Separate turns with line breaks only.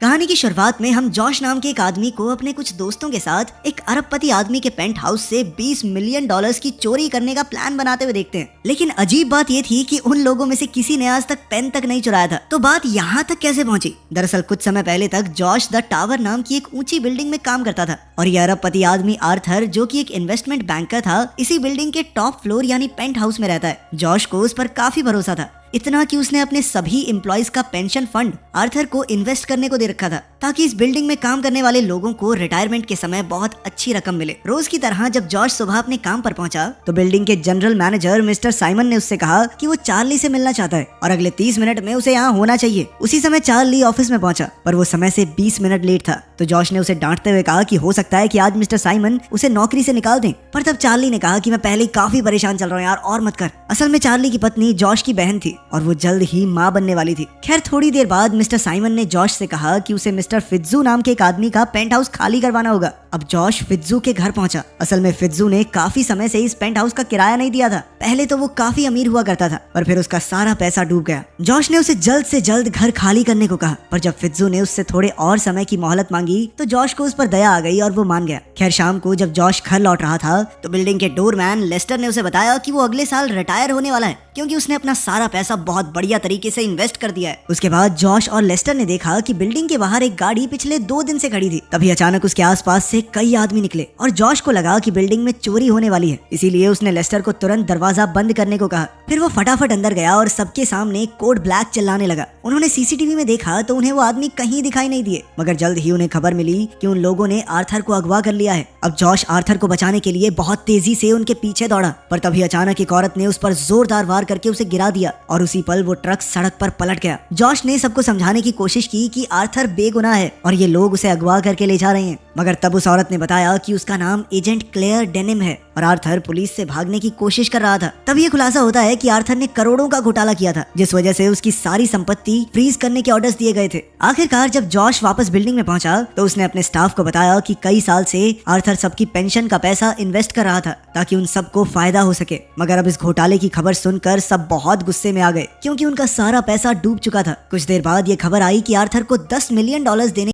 कहानी की शुरुआत में हम जॉश नाम के एक आदमी को अपने कुछ दोस्तों के साथ एक अरबपति आदमी के पेंट हाउस से $20 मिलियन की चोरी करने का प्लान बनाते हुए देखते हैं। लेकिन अजीब बात ये थी कि उन लोगों में से किसी ने आज तक पेन तक नहीं चुराया था। तो बात यहाँ तक कैसे पहुंची? दरअसल कुछ समय पहले तक जॉश द टावर नाम की एक ऊंची बिल्डिंग में काम करता था और ये अरबपति आदमी आर्थर, जो कि एक इन्वेस्टमेंट बैंकर था, इसी बिल्डिंग के टॉप फ्लोर यानी पेंट हाउस में रहता है। जॉश को उस पर काफी भरोसा था, इतना कि उसने अपने सभी एम्प्लॉइज का पेंशन फंड आर्थर को इन्वेस्ट करने को दे रखा था ताकि इस बिल्डिंग में काम करने वाले लोगों को रिटायरमेंट के समय बहुत अच्छी रकम मिले। रोज की तरह जब जॉश सुबह अपने काम पर पहुंचा तो बिल्डिंग के जनरल मैनेजर मिस्टर साइमन ने उससे कहा कि वो चार्ली से मिलना चाहता है और अगले 30 मिनट में उसे यहाँ होना चाहिए। उसी समय चार्ली ऑफिस में पहुंचा पर वो समय से 20 मिनट लेट था। तो जॉश ने उसे डांटते हुए कहा कि हो सकता है कि आज मिस्टर साइमन उसे नौकरी से निकाल दें। पर तब चार्ली ने कहा कि मैं पहले ही काफी परेशान चल रहा हूँ यार, और मत कर। असल में चार्ली की पत्नी जॉश की बहन थी और वो जल्द ही माँ बनने वाली थी। खैर थोड़ी देर बाद मिस्टर साइमन ने जॉश से कहा कि उसे मिस्टर फित्जू नाम के एक आदमी का पेंट हाउस खाली करवाना होगा। अब जॉश फित्जू के घर पहुंचा। असल में फित्जू ने काफी समय से इस पेंट हाउस का किराया नहीं दिया था। पहले तो वो काफी अमीर हुआ करता था पर फिर उसका सारा पैसा डूब गया। जॉश ने उसे जल्द से जल्द घर खाली करने को कहा पर जब फित्जू ने उससे थोड़े और समय की मोहलत मांगी तो जॉश को उस पर दया आ गई और वो मान गया। खैर शाम को जब जॉश घर लौट रहा था तो बिल्डिंग के डोरमैन लेस्टर ने उसे बताया कि वो अगले साल रिटायर होने वाला है क्योंकि उसने अपना सारा पैसा बहुत बढ़िया तरीके से इन्वेस्ट कर दिया है। उसके बाद जॉश और लेस्टर ने देखा कि बिल्डिंग के बाहर एक गाड़ी पिछले 2 दिन से खड़ी थी। तभी अचानक उसके आसपास से कई आदमी निकले और जॉश को लगा कि बिल्डिंग में चोरी होने वाली है, इसीलिए उसने लेस्टर को तुरंत दरवाजा बंद करने को कहा। फिर वो फटाफट अंदर गया और सबके सामने कोड ब्लैक चिल्लाने लगा। उन्होंने सीसीटीवी में देखा तो उन्हें वो आदमी कहीं दिखाई नहीं दिए, मगर जल्द ही उन्हें खबर मिली कि उन लोगों ने आर्थर को अगवा कर लिया है। अब जॉश आर्थर को बचाने के लिए बहुत तेजी से उनके पीछे दौड़ा पर तभी अचानक एक औरत ने उस पर जोरदार वार करके उसे गिरा दिया और उसी पल वो ट्रक सड़क पर पलट गया। जॉश ने सबको समझाने की कोशिश की कि आर्थर बेगुनाह है और ये लोग उसे अगवा करके ले जा रहे हैं, मगर तब उस औरत ने बताया कि उसका नाम एजेंट क्लेयर डेनिम है और आर्थर पुलिस से भागने की कोशिश कर रहा था। तब ये खुलासा होता है कि आर्थर ने करोड़ों का घोटाला किया था जिस वजह से उसकी सारी संपत्ति फ्रीज करने के ऑर्डर्स दिए गए थे। आखिरकार जब जॉश वापस बिल्डिंग में पहुंचा तो उसने अपने स्टाफ को बताया कि कई साल से आर्थर सबकी पेंशन का पैसा इन्वेस्ट कर रहा था ताकि उन सबको फायदा हो सके, मगर अब इस घोटाले की खबर सुनकर सब बहुत गुस्से में आ गए क्योंकि उनका सारा पैसा डूब चुका था। कुछ देर बाद ये खबर आई कि आर्थर को $10 मिलियन देने